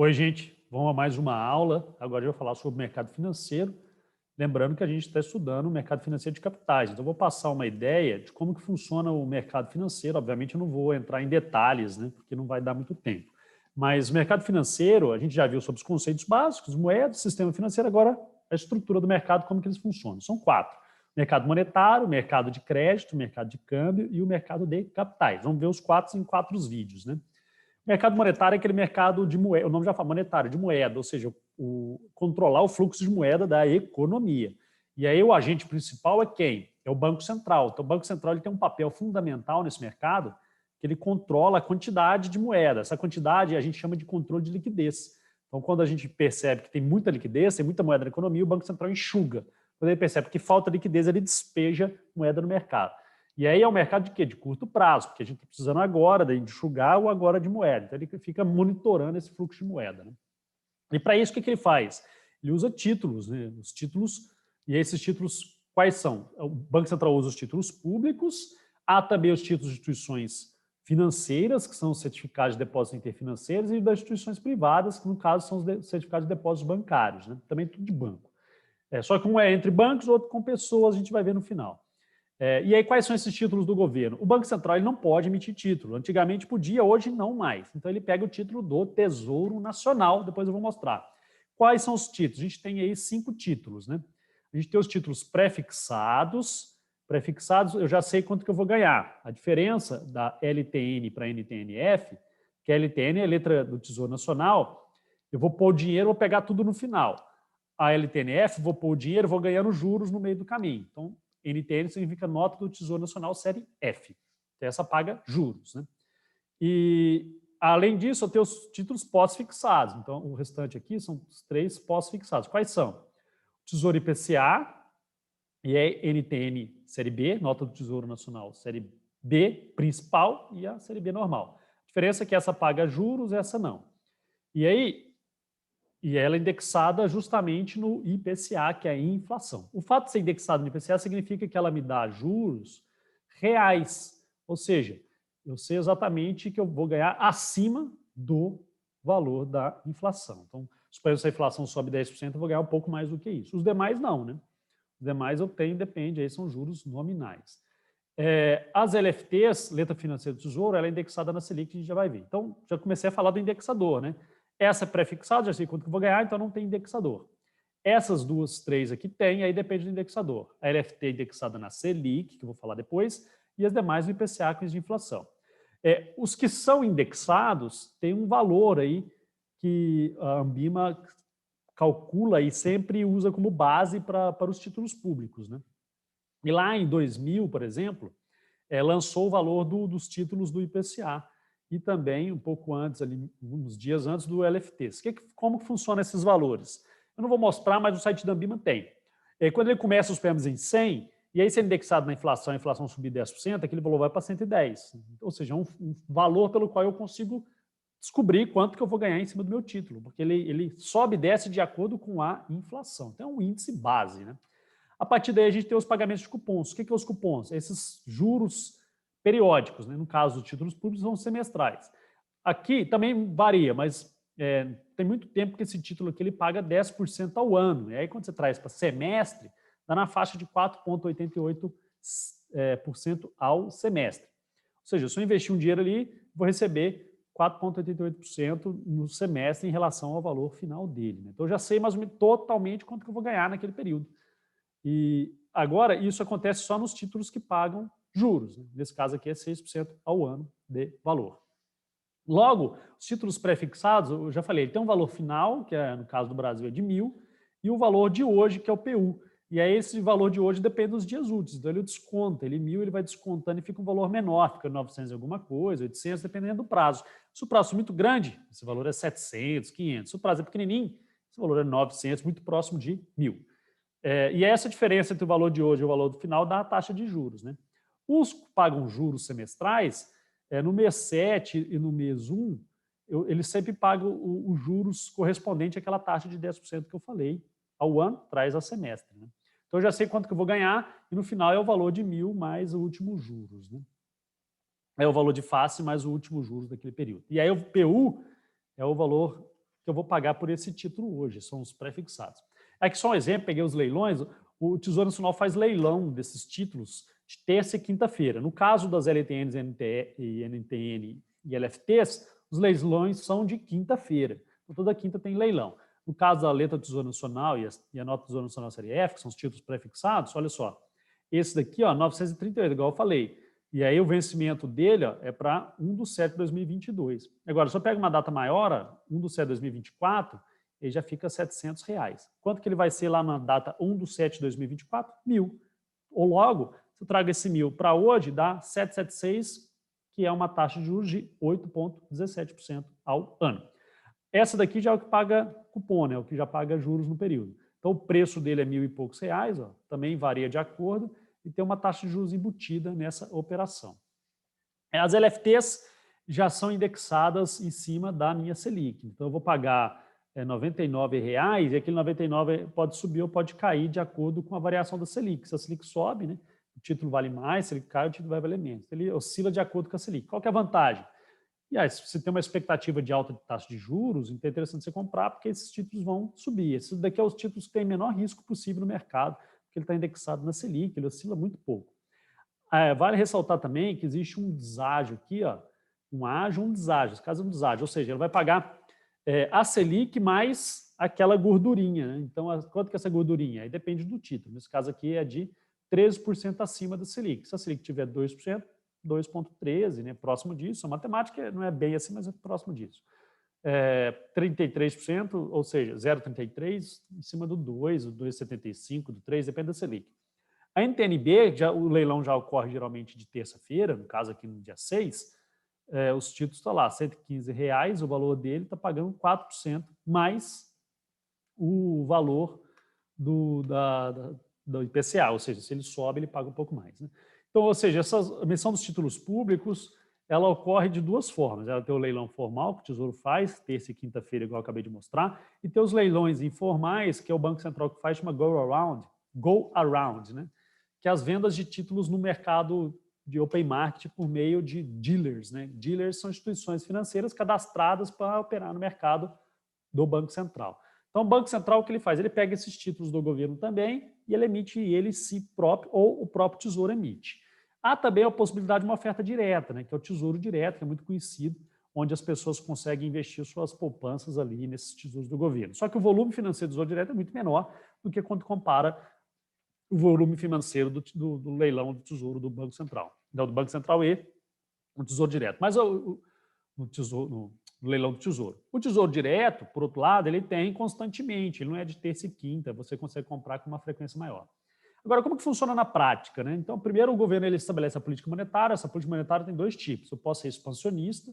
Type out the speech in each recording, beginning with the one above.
Oi, gente. Vamos a mais uma aula. Agora eu vou falar sobre o mercado financeiro. Lembrando que a gente está estudando o mercado financeiro de capitais. Então, eu vou passar uma ideia de como que funciona o mercado financeiro. Obviamente, eu não vou entrar em detalhes, né, porque não vai dar muito tempo. Mas o mercado financeiro, a gente já viu sobre os conceitos básicos, moedas, sistema financeiro, agora a estrutura do mercado, como que eles funcionam. São quatro. Mercado monetário, mercado de crédito, mercado de câmbio e o mercado de capitais. Vamos ver os quatro em quatro vídeos, né? Mercado monetário é aquele mercado de moeda, o nome já fala monetário, de moeda, ou seja, controlar o fluxo de moeda da economia. E aí o agente principal é quem? É o Banco Central. Então o Banco Central ele tem um papel fundamental nesse mercado, que ele controla a quantidade de moeda. Essa quantidade a gente chama de controle de liquidez. Então quando a gente percebe que tem muita liquidez, tem muita moeda na economia, o Banco Central enxuga. Quando ele percebe que falta liquidez, ele despeja moeda no mercado. E aí é um mercado de quê? De curto prazo, porque a gente está precisando agora de enxugar ou agora de moeda. Então ele fica monitorando esse fluxo de moeda, né? E para isso, o que ele faz? Ele usa títulos, né? Os títulos, e esses títulos quais são? O Banco Central usa os títulos públicos, há também os títulos de instituições financeiras, que são os certificados de depósitos interfinanceiros, e das instituições privadas, que no caso são os certificados de depósitos bancários, né? Também tudo de banco. Só que um é entre bancos, o outro com pessoas, a gente vai ver no final. E aí, quais são esses títulos do governo? O Banco Central ele não pode emitir título. Antigamente podia, hoje não mais. Então, ele pega o título do Tesouro Nacional, depois eu vou mostrar. Quais são os títulos? A gente tem aí 5 títulos, né? A gente tem os títulos pré-fixados. Pré-fixados, eu já sei quanto que eu vou ganhar. A diferença da LTN para NTNF, que a LTN é a letra do Tesouro Nacional, eu vou pôr o dinheiro, vou pegar tudo no final. A LTNF, vou pôr o dinheiro, vou ganhando juros no meio do caminho. Então, NTN significa Nota do Tesouro Nacional Série F. Então, essa paga juros, né? E, além disso, eu tenho os títulos pós-fixados. Então, o restante aqui são os 3 pós-fixados. Quais são? Tesouro IPCA, e é NTN Série B, Nota do Tesouro Nacional Série B principal e a Série B normal. A diferença é que essa paga juros, essa não. E aí, ela é indexada justamente no IPCA, que é a inflação. O fato de ser indexado no IPCA significa que ela me dá juros reais, ou seja, eu sei exatamente que eu vou ganhar acima do valor da inflação. Então, se a inflação sobe 10%, eu vou ganhar um pouco mais do que isso. Os demais não, né? Os demais eu tenho, depende, aí são juros nominais. As LFTs, Letra Financeira do Tesouro, ela é indexada na Selic, a gente já vai ver. Então, já comecei a falar do indexador, né? Essa é pré-fixada, já sei quanto que eu vou ganhar, então não tem indexador. Essas duas, três aqui tem, aí depende do indexador. A LFT é indexada na Selic, que eu vou falar depois, e as demais no IPCA, com de inflação. Os que são indexados têm um valor aí que a Ambima calcula e sempre usa como base para os títulos públicos, né? E lá em 2000, por exemplo, lançou o valor dos títulos do IPCA e também um pouco antes, ali, uns dias antes do LFTs. Como funciona esses valores? Eu não vou mostrar, mas o site da Ambima tem. Quando ele começa os prêmios em 100, e aí se é indexado na inflação, a inflação subir 10%, aquele valor vai para 110. Ou seja, um valor pelo qual eu consigo descobrir quanto que eu vou ganhar em cima do meu título, porque ele sobe e desce de acordo com a inflação. Então é um índice base, né? A partir daí, a gente tem os pagamentos de cupons. O que são os cupons? Esses juros periódicos, né? No caso dos títulos públicos, são semestrais. Aqui também varia, mas tem muito tempo que esse título aqui ele paga 10% ao ano. E aí, quando você traz para semestre, dá na faixa de 4,88% ao semestre. Ou seja, se eu investir um dinheiro ali, vou receber 4,88% no semestre em relação ao valor final dele, né? Então, eu já sei mais ou menos totalmente quanto que eu vou ganhar naquele período. E agora, isso acontece só nos títulos que pagam juros, né? Nesse caso aqui é 6% ao ano de valor. Logo, os títulos pré-fixados, eu já falei, ele tem um valor final, que no caso do Brasil é de 1.000, e o valor de hoje, que é o PU. E aí esse valor de hoje depende dos dias úteis, então ele desconta, 1.000 ele vai descontando e fica um valor menor, fica 900 alguma coisa, 800, dependendo do prazo. Se o prazo é muito grande, esse valor é 700, 500. Se o prazo é pequenininho, esse valor é 900, muito próximo de 1.000. E essa diferença entre o valor de hoje e o valor do final dá a taxa de juros, né? Os que pagam juros semestrais, no mês 7 e no mês 1, eles sempre pagam os juros correspondente àquela taxa de 10% que eu falei ao ano, traz a semestre, né? Então, eu já sei quanto que eu vou ganhar e no final é o valor de 1.000 mais o último juros, né? É o valor de face mais o último juros daquele período. E aí o PU é o valor que eu vou pagar por esse título hoje, são os pré-fixados. Aqui só um exemplo, peguei os leilões, o Tesouro Nacional faz leilão desses títulos de terça e quinta-feira. No caso das LTNs, NTN e LFTs, os leilões são de quinta-feira. Então, toda quinta tem leilão. No caso da letra do Tesouro Nacional e a nota do Tesouro Nacional Série F, que são os títulos pré-fixados, olha só, esse daqui, ó, 938, igual eu falei. E aí o vencimento dele, ó, é para 1/7 de 2022. Agora, se eu pego uma data maior, ó, 1/7 de 2024, ele já fica R$700. Quanto que ele vai ser lá na data 1/7 de 2024? 1.000. Ou logo, se eu trago esse 1.000 para hoje, dá 776, que é uma taxa de juros de 8,17% ao ano. Essa daqui já é o que paga cupom, né? O que já paga juros no período. Então, o preço dele é R$1.000 e poucos, ó, também varia de acordo, e tem uma taxa de juros embutida nessa operação. As LFTs já são indexadas em cima da minha Selic. Então, eu vou pagar R$99 e aquele 99 pode subir ou pode cair de acordo com a variação da Selic. Se a Selic sobe, né, o título vale mais, se ele cai, o título vai valer menos. Ele oscila de acordo com a Selic. Qual que é a vantagem? E aí, se você tem uma expectativa de alta de taxa de juros, então é interessante você comprar, porque esses títulos vão subir. Esses daqui são os títulos que têm menor risco possível no mercado, porque ele está indexado na Selic, ele oscila muito pouco. Vale ressaltar também que existe um deságio aqui, ó, um ágio, um deságio. Esse caso é um deságio, ou seja, ele vai pagar a Selic mais aquela gordurinha. Né? Então, quanto que é essa gordurinha? Aí depende do título. Nesse caso aqui é de 13% acima da Selic. Se a Selic tiver 2%, 2,13%, né? Próximo disso. A matemática não é bem assim, mas é próximo disso. 33%, ou seja, 0,33% em cima do 2%, do 2,75%, do 3%, depende da Selic. A NTN-B, o leilão já ocorre geralmente de terça-feira, no caso aqui no dia 6, os títulos estão lá, R$115, o valor dele está pagando 4% mais o valor do IPCA, ou seja, se ele sobe, ele paga um pouco mais. Né? Então, ou seja, essa emissão dos títulos públicos, ela ocorre de duas formas. Ela tem o leilão formal, que o Tesouro faz, terça e quinta-feira, igual eu acabei de mostrar, e tem os leilões informais, que é o Banco Central que faz, chama Go Around, né? Que é as vendas de títulos no mercado de open market por meio de dealers. Né? Dealers são instituições financeiras cadastradas para operar no mercado do Banco Central. Então, o Banco Central, o que ele faz? Ele pega esses títulos do governo também e ele emite ele si próprio ou o próprio Tesouro emite. Há também a possibilidade de uma oferta direta, né, que é o Tesouro Direto, que é muito conhecido, onde as pessoas conseguem investir suas poupanças ali nesses tesouros do governo. Só que o volume financeiro do Tesouro Direto é muito menor do que quando compara o volume financeiro do leilão do Tesouro do Banco Central. Não, do Banco Central e o Tesouro Direto. Mas no leilão do Tesouro. O Tesouro Direto, por outro lado, ele tem constantemente, ele não é de terça e quinta, você consegue comprar com uma frequência maior. Agora, como que funciona na prática? Né? Então, primeiro o governo ele estabelece a política monetária, essa política monetária tem dois tipos, eu posso ser expansionista,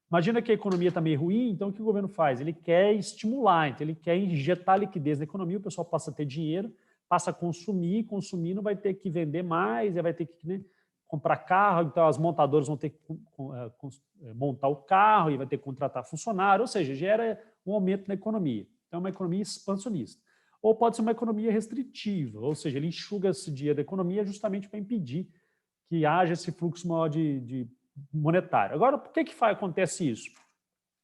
imagina que a economia está meio ruim, então o que o governo faz? Ele quer estimular, então ele quer injetar liquidez na economia, o pessoal passa a ter dinheiro, passa a consumir não vai ter que vender mais, vai ter que... Né, comprar carro, então as montadoras vão ter que montar o carro e vai ter que contratar funcionário, ou seja, gera um aumento na economia. Então, é uma economia expansionista. Ou pode ser uma economia restritiva, ou seja, ele enxuga esse dinheiro da economia justamente para impedir que haja esse fluxo maior de monetário. Agora, por que acontece isso?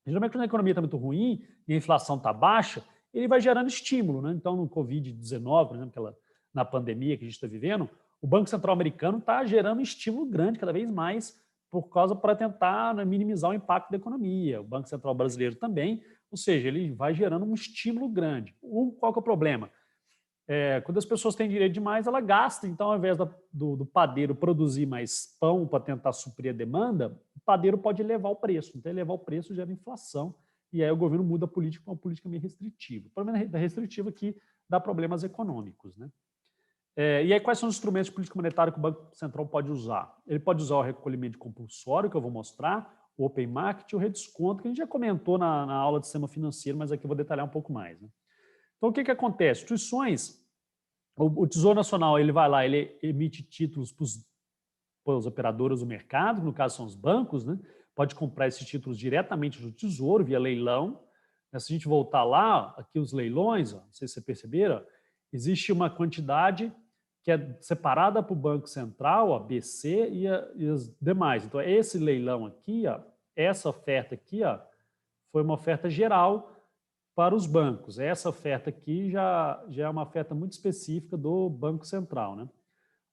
Geralmente, quando a economia está muito ruim e a inflação está baixa, ele vai gerando estímulo. Né? Então, no Covid-19, por exemplo, na pandemia que a gente está vivendo, o Banco Central americano está gerando um estímulo grande, cada vez mais, para tentar, né, minimizar o impacto da economia. O Banco Central brasileiro também, ou seja, ele vai gerando um estímulo grande. Qual que é o problema? Quando as pessoas têm dinheiro demais, ela gasta. Então, ao invés do padeiro produzir mais pão para tentar suprir a demanda, o padeiro pode elevar o preço. Então, elevar o preço gera inflação. E aí o governo muda a política para uma política meio restritiva. O problema da restritiva é que dá problemas econômicos. Né? E aí, quais são os instrumentos de política monetária que o Banco Central pode usar? Ele pode usar o recolhimento compulsório, que eu vou mostrar, o open market e o redesconto, que a gente já comentou na aula de sistema financeiro, mas aqui eu vou detalhar um pouco mais. Né? Então, o que acontece? Instituições, o Tesouro Nacional, ele vai lá, ele emite títulos para os operadores do mercado, que no caso são os bancos, né? Pode comprar esses títulos diretamente do Tesouro, via leilão. Se a gente voltar lá, aqui os leilões, ó, não sei se vocês perceberam, existe uma quantidade que é separada para o Banco Central, a BC e as demais. Então, esse leilão aqui, ó, essa oferta aqui, ó, foi uma oferta geral para os bancos. Essa oferta aqui já é uma oferta muito específica do Banco Central, né?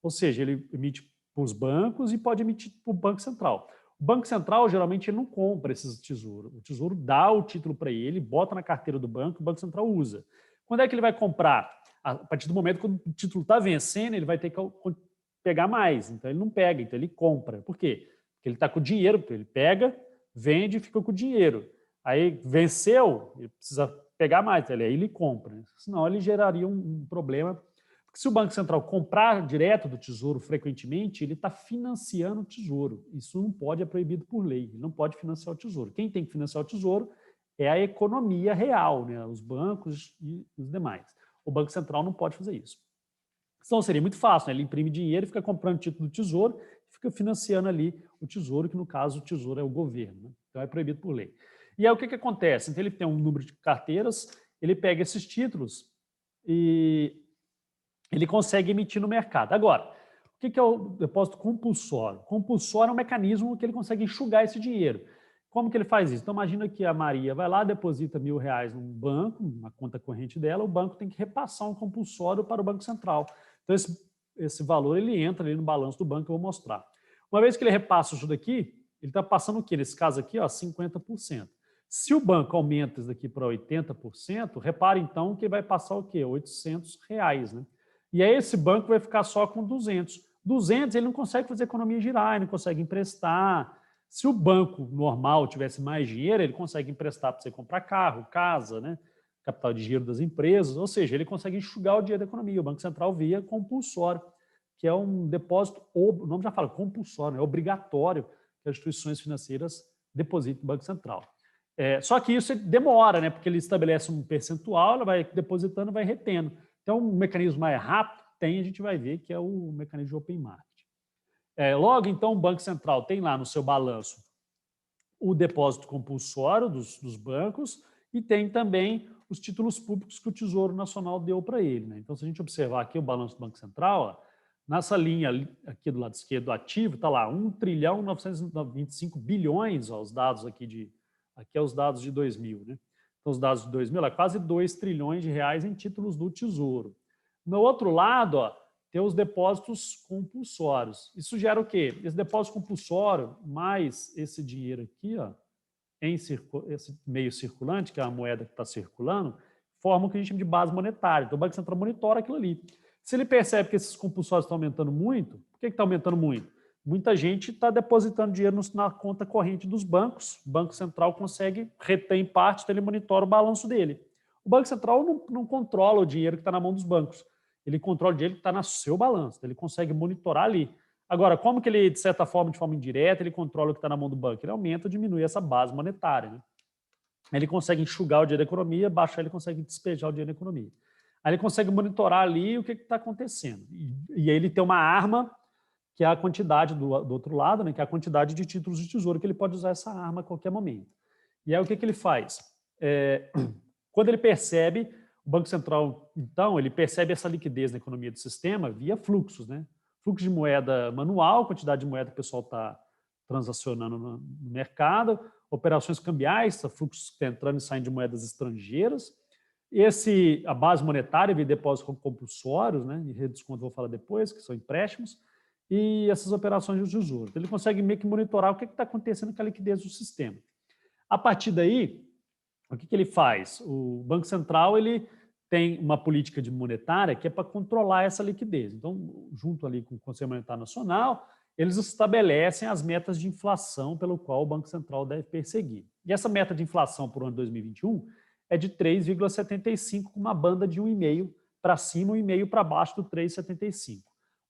Ou seja, ele emite para os bancos e pode emitir para o Banco Central. O Banco Central, geralmente, ele não compra esses tesouros. O Tesouro dá o título para ele, bota na carteira do banco, o Banco Central usa. Quando é que ele vai comprar? A partir do momento que o título está vencendo, ele vai ter que pegar mais. Então, ele não pega, então ele compra. Por quê? Porque ele está com o dinheiro, ele pega, vende e fica com o dinheiro. Aí, venceu, ele precisa pegar mais, aí ele compra. Senão, ele geraria um problema. Porque se o Banco Central comprar direto do Tesouro frequentemente, ele está financiando o Tesouro. Isso não pode, é proibido por lei. Ele não pode financiar o Tesouro. Quem tem que financiar o Tesouro é a economia real, né? Os bancos e os demais. O Banco Central não pode fazer isso. Então seria muito fácil, né? Ele imprime dinheiro, fica comprando título do Tesouro, fica financiando ali o Tesouro, que no caso o Tesouro é o governo, né? Então é proibido por lei. E aí o que acontece? Então ele tem um número de carteiras, ele pega esses títulos e ele consegue emitir no mercado. Agora, o que é o depósito compulsório? Compulsório é um mecanismo que ele consegue enxugar esse dinheiro. Como que ele faz isso? Então, imagina que a Maria vai lá, deposita R$1.000 num banco, na conta corrente dela, o banco tem que repassar um compulsório para o Banco Central. Então, esse valor ele entra ali no balanço do banco, eu vou mostrar. Uma vez que ele repassa isso daqui, ele está passando o quê? Nesse caso aqui, ó, 50%. Se o banco aumenta isso daqui para 80%, repare então que ele vai passar o quê? R$800, né? E aí esse banco vai ficar só com 200. 200 ele não consegue fazer a economia girar, ele não consegue emprestar. Se o banco normal tivesse mais dinheiro, ele consegue emprestar para você comprar carro, casa, né? Capital de giro das empresas, ou seja, ele consegue enxugar o dinheiro da economia. O Banco Central via compulsório, que é um depósito, o nome já fala, compulsório, é obrigatório que as instituições financeiras depositem no Banco Central. Só que isso demora, né? Porque ele estabelece um percentual, ela vai depositando, vai retendo. Então, um mecanismo mais rápido tem, a gente vai ver, que é o mecanismo de open market. Logo, então, o Banco Central tem lá no seu balanço o depósito compulsório dos bancos e tem também os títulos públicos que o Tesouro Nacional deu para ele, né? Então, se a gente observar aqui o balanço do Banco Central, ó, nessa linha aqui do lado esquerdo do ativo, está lá 1.925 bilhões, ó, os dados aqui é os dados de 2000, né? Então, os dados de 2000 é quase 2 trilhões de reais em títulos do Tesouro. No outro lado, ó, tem os depósitos compulsórios. Isso gera o quê? Esse depósito compulsório, mais esse dinheiro aqui, ó, esse meio circulante, que é a moeda que está circulando, forma o que a gente chama de base monetária. Então, o Banco Central monitora aquilo ali. Se ele percebe que esses compulsórios estão aumentando muito, por que está aumentando muito? Muita gente está depositando dinheiro na conta corrente dos bancos, o Banco Central consegue reter em parte, então ele monitora o balanço dele. O Banco Central não controla o dinheiro que está na mão dos bancos, ele controla o dinheiro que está no seu balanço, então ele consegue monitorar ali. Agora, como que ele, de certa forma, de forma indireta, ele controla o que está na mão do banco? Ele aumenta ou diminui essa base monetária, né? Ele consegue enxugar o dinheiro da economia, baixar, ele consegue despejar o dinheiro da economia. Aí ele consegue monitorar ali o que está acontecendo. E aí ele tem uma arma, que é a quantidade do outro lado, né, que é a quantidade de títulos de tesouro, que ele pode usar essa arma a qualquer momento. E aí o que ele faz? Quando ele percebe, o Banco Central, então, ele percebe essa liquidez na economia do sistema via fluxos, né? Fluxo de moeda manual, quantidade de moeda que o pessoal está transacionando no mercado, operações cambiais, fluxos que estão entrando e saindo de moedas estrangeiras, a base monetária via depósitos compulsórios, né, e redesconto vou falar depois, que são empréstimos, e essas operações de tesouro. Então, ele consegue meio que monitorar o que está acontecendo com a liquidez do sistema. A partir daí, o que ele faz? O Banco Central ele tem uma política monetária que é para controlar essa liquidez. Então, junto ali com o Conselho Monetário Nacional, eles estabelecem as metas de inflação pelo qual o Banco Central deve perseguir. E essa meta de inflação para o ano 2021 é de 3,75, com uma banda de 1,5 para cima e 1,5 para baixo do 3,75.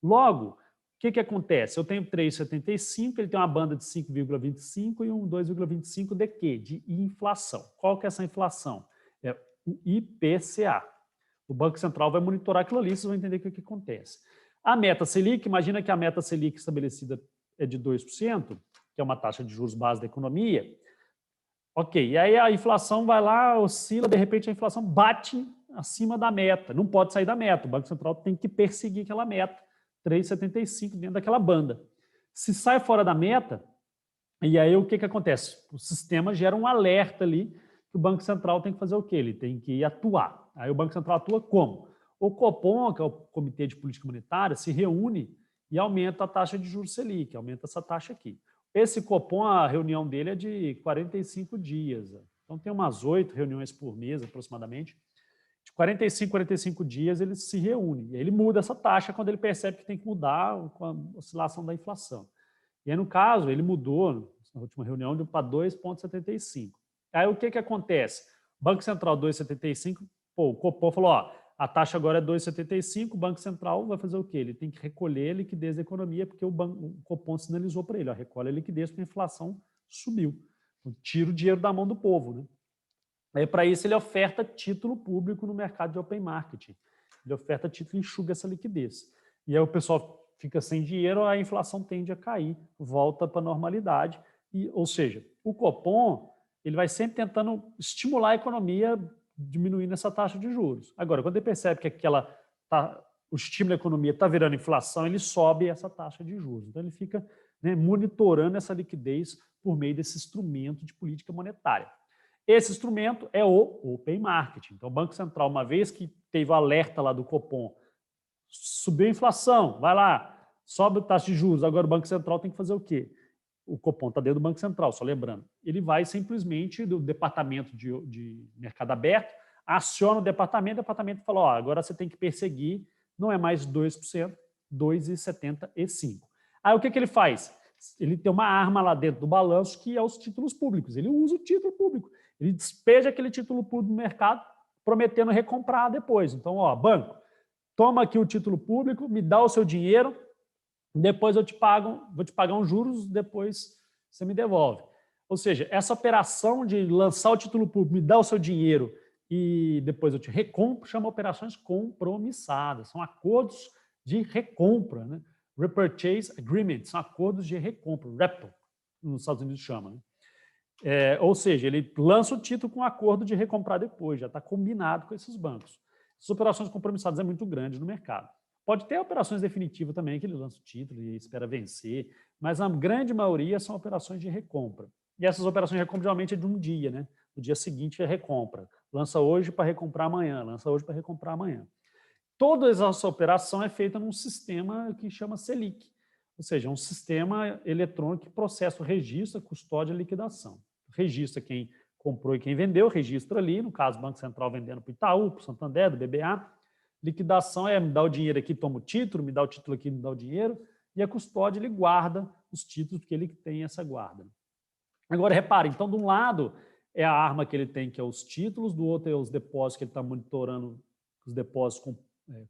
Logo, o que acontece? Eu tenho 3,75, ele tem uma banda de 5,25 e um 2,25 de quê? De inflação. Qual que é essa inflação? É o IPCA. O Banco Central vai monitorar aquilo ali, vocês vão entender o que acontece. A meta Selic, imagina que a meta Selic estabelecida é de 2%, que é uma taxa de juros base da economia. Ok, e aí a inflação vai lá, oscila, de repente a inflação bate acima da meta, não pode sair da meta, o Banco Central tem que perseguir aquela meta, 3,75 dentro daquela banda. Se sai fora da meta, e aí o que acontece? O sistema gera um alerta ali que o Banco Central tem que fazer o quê? Ele tem que atuar. Aí o Banco Central atua como? O Copom, que é o Comitê de Política Monetária, se reúne e aumenta a taxa de juros Selic, aumenta essa taxa aqui. Esse Copom, a reunião dele é de 45 dias. Então tem umas 8 reuniões por mês, aproximadamente. De 45 dias ele se reúne. E aí ele muda essa taxa quando ele percebe que tem que mudar com a oscilação da inflação. E aí, no caso, ele mudou, na última reunião, para 2,75. Aí o que acontece? Banco Central 2,75, o Copom falou, ó, a taxa agora é 2,75, o Banco Central vai fazer o quê? Ele tem que recolher a liquidez da economia, porque o Copom sinalizou para ele, ó, recolhe a liquidez porque a inflação subiu. Então, tira o dinheiro da mão do povo, né? Aí, para isso, ele oferta título público no mercado de open marketing. Ele oferta título e enxuga essa liquidez. E aí o pessoal fica sem dinheiro, a inflação tende a cair, volta para a normalidade. Ou seja, o Copom ele vai sempre tentando estimular a economia diminuindo essa taxa de juros. Agora, quando ele percebe que o estímulo da economia está virando inflação, ele sobe essa taxa de juros. Então, ele fica, né, monitorando essa liquidez por meio desse instrumento de política monetária. Esse instrumento é o Open Marketing. Então, o Banco Central, uma vez que teve o alerta lá do Copom, subiu a inflação, vai lá, sobe a taxa de juros, agora o Banco Central tem que fazer o quê? O Copom está dentro do Banco Central, só lembrando. Ele vai simplesmente do departamento de mercado aberto, aciona o departamento fala, ó, agora você tem que perseguir, não é mais 2%, 2,75%. Aí o que ele faz? Ele tem uma arma lá dentro do balanço que é os títulos públicos. Ele usa o título público. Ele despeja aquele título público no mercado, prometendo recomprar depois. Então, ó, banco, toma aqui o título público, me dá o seu dinheiro, depois eu vou te pagar uns juros, depois você me devolve. Ou seja, essa operação de lançar o título público, me dar o seu dinheiro e depois eu te recompro, chama operações compromissadas. São acordos de recompra, né? Repurchase Agreements, são acordos de recompra, repo, nos Estados Unidos chama, né? Ou seja, ele lança o título com um acordo de recomprar depois, já está combinado com esses bancos. Essas operações compromissadas é muito grande no mercado. Pode ter operações definitivas também, que ele lança o título e espera vencer, mas a grande maioria são operações de recompra. E essas operações de recompra geralmente é de um dia, né? No dia seguinte é recompra. Lança hoje para recomprar amanhã, lança hoje para recomprar amanhã. Toda essa operação é feita num sistema que chama Selic, ou seja, um sistema eletrônico que processa o registro, a custódia e a liquidação. Registra quem comprou e quem vendeu, registra ali, no caso, o Banco Central vendendo para o Itaú, para o Santander, do BBA. Liquidação é me dá o dinheiro aqui, toma o título, me dá o título aqui, me dá o dinheiro. E a custódia, ele guarda os títulos, porque ele tem essa guarda. Agora, repare, então, de um lado é a arma que ele tem, que é os títulos, do outro é os depósitos, que ele está monitorando os depósitos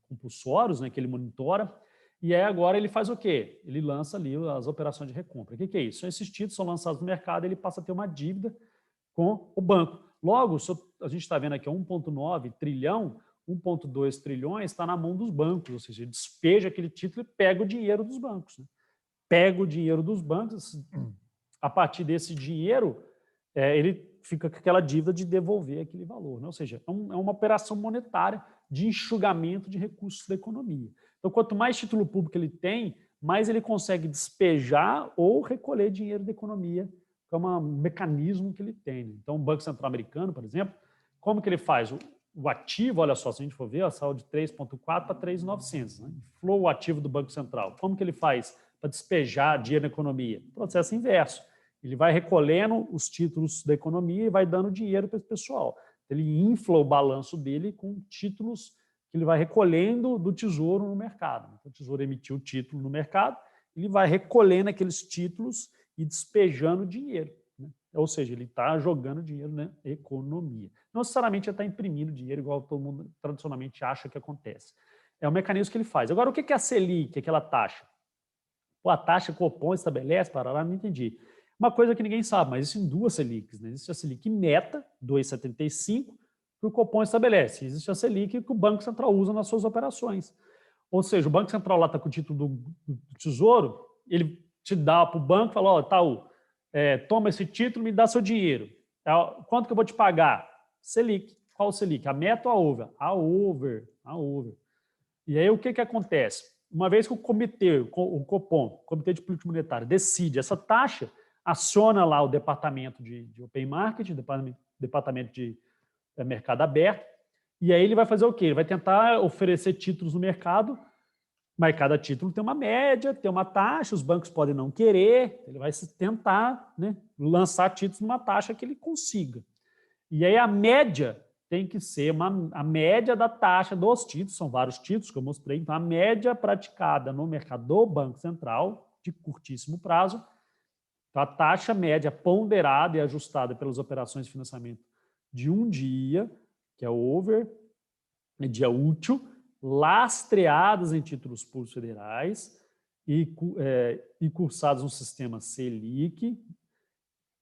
compulsórios, né, que ele monitora. E aí agora ele faz o quê? Ele lança ali as operações de recompra. O que é isso? Esses títulos são lançados no mercado e ele passa a ter uma dívida com o banco. Logo, a gente está vendo aqui 1,9 trilhão, 1,2 trilhões está na mão dos bancos, ou seja, ele despeja aquele título e pega o dinheiro dos bancos. Né? Pega o dinheiro dos bancos, a partir desse dinheiro, ele fica com aquela dívida de devolver aquele valor. Né? Ou seja, é uma operação monetária de enxugamento de recursos da economia. Então, quanto mais título público ele tem, mais ele consegue despejar ou recolher dinheiro da economia, que é um mecanismo que ele tem. Né? Então, o Banco Central Americano, por exemplo, como que ele faz? O ativo, olha só, se a gente for ver, saiu de 3,4 para 3,900. Né? Inflou o ativo do Banco Central. Como que ele faz para despejar dinheiro na economia? Processo inverso. Ele vai recolhendo os títulos da economia e vai dando dinheiro para esse pessoal. Ele infla o balanço dele com títulos que ele vai recolhendo do Tesouro no mercado. Então, o Tesouro emitiu o título no mercado, ele vai recolhendo aqueles títulos e despejando dinheiro. Né? Ou seja, ele está jogando dinheiro na economia. Não necessariamente ele está imprimindo dinheiro, igual todo mundo tradicionalmente acha que acontece. É o mecanismo que ele faz. Agora, o que é a Selic, aquela taxa? Pô, a taxa que o Copom estabelece, não entendi. Uma coisa que ninguém sabe, mas existem duas Selics. Né? Existe a Selic meta, 2,75%, que o Copom estabelece. Existe a Selic que o Banco Central usa nas suas operações. Ou seja, o Banco Central lá está com o título do Tesouro, ele te dá para o banco e fala, ó, Itaú, toma esse título e me dá seu dinheiro. Quanto que eu vou te pagar? Selic. Qual Selic? A meta ou a over? A over. A over. E aí o que acontece? Uma vez que o Copom, o Comitê de Política Monetária, decide essa taxa, aciona lá o departamento de Open Marketing, departamento departamento de mercado aberto, e aí ele vai fazer o quê? Ele vai tentar oferecer títulos no mercado, mas cada título tem uma média, tem uma taxa, os bancos podem não querer, ele vai tentar, né, lançar títulos numa taxa que ele consiga. E aí a média tem que ser a média da taxa dos títulos, são vários títulos que eu mostrei, então a média praticada no mercado do Banco Central, de curtíssimo prazo, então a taxa média ponderada e ajustada pelas operações de financiamento de um dia, que é o over, dia útil, lastreadas em títulos públicos federais e cursados no sistema Selic,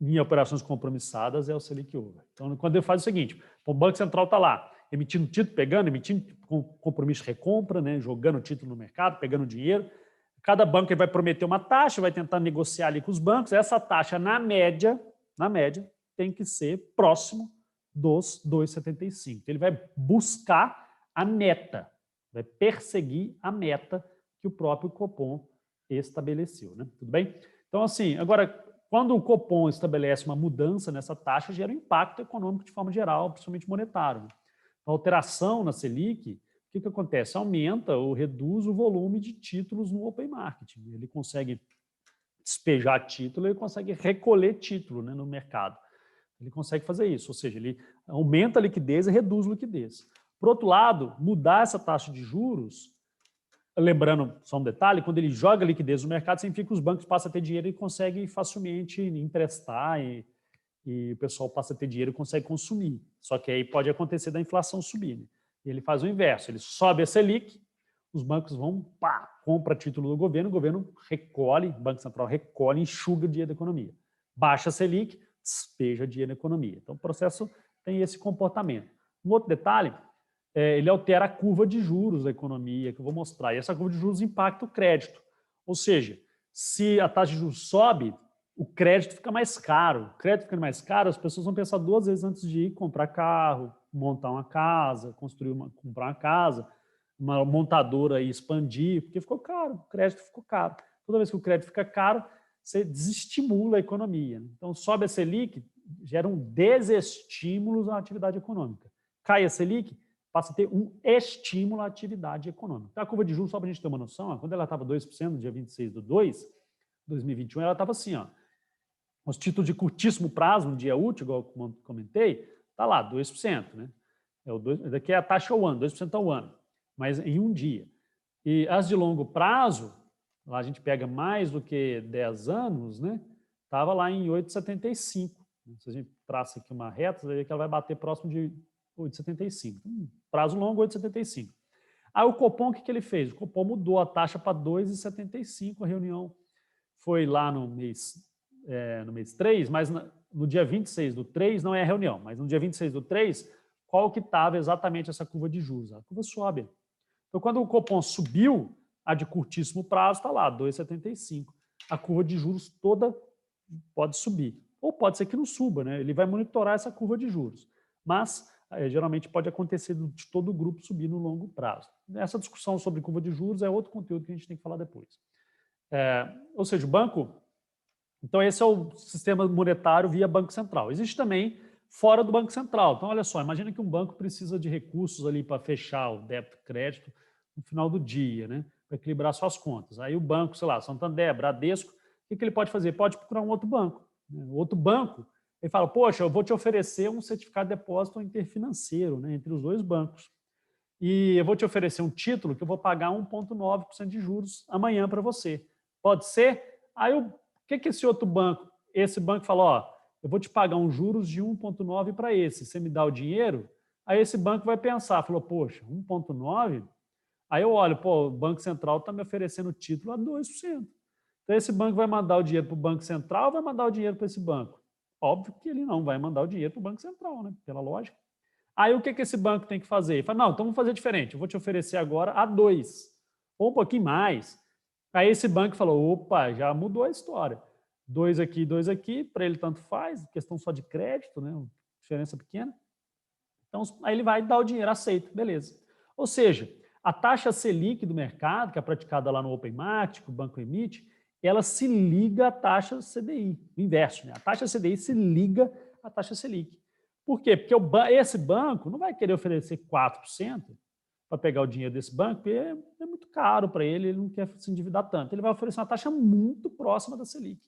em operações compromissadas é o Selic Over. Então, quando ele faz o seguinte, o Banco Central está lá, emitindo título, pegando, emitindo compromisso de recompra, né, jogando título no mercado, pegando dinheiro. Cada banco vai prometer uma taxa, vai tentar negociar ali com os bancos. Essa taxa, na média, tem que ser próximo dos 2,75. Ele vai buscar a meta, vai perseguir a meta que o próprio Copom estabeleceu. Né? Tudo bem? Então, assim, agora, quando o Copom estabelece uma mudança nessa taxa, gera um impacto econômico de forma geral, principalmente monetário. A alteração na Selic, o que acontece? Aumenta ou reduz o volume de títulos no open market. Ele consegue despejar título, ele consegue recolher título, né, no mercado. Ele consegue fazer isso, ou seja, ele aumenta a liquidez e reduz a liquidez. Por outro lado, mudar essa taxa de juros, lembrando só um detalhe, quando ele joga liquidez no mercado, significa que os bancos passam a ter dinheiro e conseguem facilmente emprestar e o pessoal passa a ter dinheiro e consegue consumir. Só que aí pode acontecer da inflação subir. Né? E ele faz o inverso, ele sobe a Selic, os bancos vão, compra título do governo, o governo recolhe, o Banco Central recolhe, enxuga o dinheiro da economia. Baixa a Selic, despeja dinheiro na economia. Então o processo tem esse comportamento. Um outro detalhe, ele altera a curva de juros da economia, que eu vou mostrar. E essa curva de juros impacta o crédito. Ou seja, se a taxa de juros sobe, o crédito fica mais caro. O crédito ficando mais caro, as pessoas vão pensar 2 vezes antes de ir comprar carro, montar uma casa, comprar uma casa, uma montadora e expandir, porque ficou caro, o crédito ficou caro. Toda vez que o crédito fica caro, você desestimula a economia. Então, sobe a Selic, gera um desestímulo à atividade econômica. Cai a Selic, passa a ter um estímulo à atividade econômica. Então, a curva de juros, só para a gente ter uma noção, quando ela estava 2%, no dia 26/2, 2021, ela estava assim, os títulos de curtíssimo prazo, no dia útil, igual eu comentei, está lá, 2%. Né? Daqui é a taxa ao ano, 2% ao ano, mas em um dia. E as de longo prazo, lá a gente pega mais do que 10 anos, né? Estava lá em 8,75. Se a gente traça aqui uma reta, você vê que ela vai bater próximo de 8,75. Prazo longo, 8,75. Aí o Copom, o que ele fez? O Copom mudou a taxa para 2,75. A reunião foi lá no mês 3, mas no dia 26/3 não é a reunião, mas no dia 26/3, qual que estava exatamente essa curva de juros? A curva sobe. Então, quando o Copom subiu, a de curtíssimo prazo está lá, 2,75. A curva de juros toda pode subir. Ou pode ser que não suba, né? Ele vai monitorar essa curva de juros. Mas, geralmente, pode acontecer de todo o grupo subir no longo prazo. Essa discussão sobre curva de juros é outro conteúdo que a gente tem que falar depois. Ou seja, o banco... Então, esse é o sistema monetário via Banco Central. Existe também fora do Banco Central. Então, olha só, imagina que um banco precisa de recursos ali para fechar o débito e crédito no final do dia, né? Para equilibrar suas contas. Aí o banco, sei lá, Santander, Bradesco, o que ele pode fazer? Pode procurar um outro banco. Né? O outro banco, ele fala, poxa, eu vou te oferecer um certificado de depósito interfinanceiro, né, entre os dois bancos. E eu vou te oferecer um título que eu vou pagar 1,9% de juros amanhã para você. Pode ser? Aí o que esse outro banco, esse banco fala, eu vou te pagar uns juros de 1,9 para esse, você me dá o dinheiro? Aí esse banco vai pensar, falou, poxa, 1,9? Aí eu olho, o Banco Central está me oferecendo título a 2%. Então esse banco vai mandar o dinheiro para o Banco Central ou vai mandar o dinheiro para esse banco? Óbvio que ele não vai mandar o dinheiro para o Banco Central, né? Pela lógica. Aí o que esse banco tem que fazer? Ele fala, não, então vamos fazer diferente, eu vou te oferecer agora a 2, ou um pouquinho mais. Aí esse banco falou, opa, já mudou a história. 2 aqui, para ele tanto faz, questão só de crédito, né? Diferença pequena. Então, aí ele vai dar o dinheiro, aceita, beleza. Ou seja, a taxa Selic do mercado, que é praticada lá no Open Market, que o banco emite, ela se liga à taxa CDI, o inverso, né? A taxa CDI se liga à taxa Selic. Por quê? Porque esse banco não vai querer oferecer 4% para pegar o dinheiro desse banco, porque é muito caro para ele não quer se endividar tanto. Ele vai oferecer uma taxa muito próxima da Selic.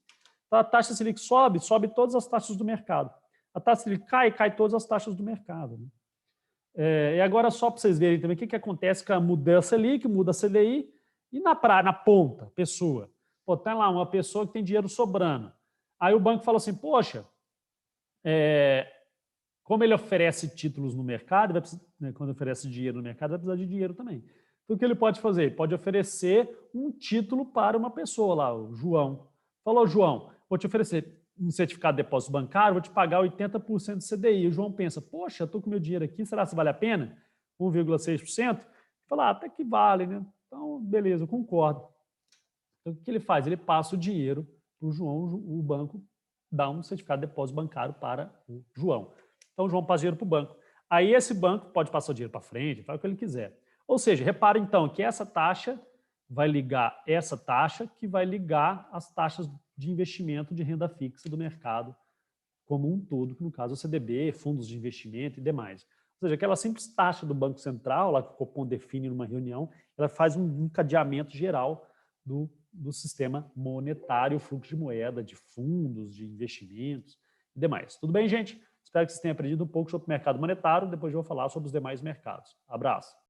Então, a taxa Selic sobe todas as taxas do mercado. A taxa Selic cai todas as taxas do mercado. Né? E agora, só para vocês verem também o que acontece com a mudança Selic, muda a CDI, e na ponta, pessoa. Pô, tem lá uma pessoa que tem dinheiro sobrando. Aí o banco fala assim, poxa, como ele oferece títulos no mercado, quando oferece dinheiro no mercado, vai precisar de dinheiro também. Então, o que ele pode fazer? Ele pode oferecer um título para uma pessoa lá, o João. Falou, João, vou te oferecer um certificado de depósito bancário, vou te pagar 80% do CDI. O João pensa, poxa, estou com meu dinheiro aqui, será que vale a pena? 1,6%? Fala, até que vale, né? Então, beleza, eu concordo. Então, o que ele faz? Ele passa o dinheiro para o João, o banco dá um certificado de depósito bancário para o João. Então, o João passa dinheiro para o banco. Aí, esse banco pode passar o dinheiro para frente, faz o que ele quiser. Ou seja, repara, então, que essa taxa vai ligar essa taxa que vai ligar as taxas de investimento de renda fixa do mercado como um todo, que no caso é o CDB, fundos de investimento e demais. Ou seja, aquela simples taxa do Banco Central, lá que o Copom define numa reunião, ela faz um encadeamento geral do sistema monetário, fluxo de moeda, de fundos, de investimentos e demais. Tudo bem, gente? Espero que vocês tenham aprendido um pouco sobre o mercado monetário. Depois eu vou falar sobre os demais mercados. Abraço.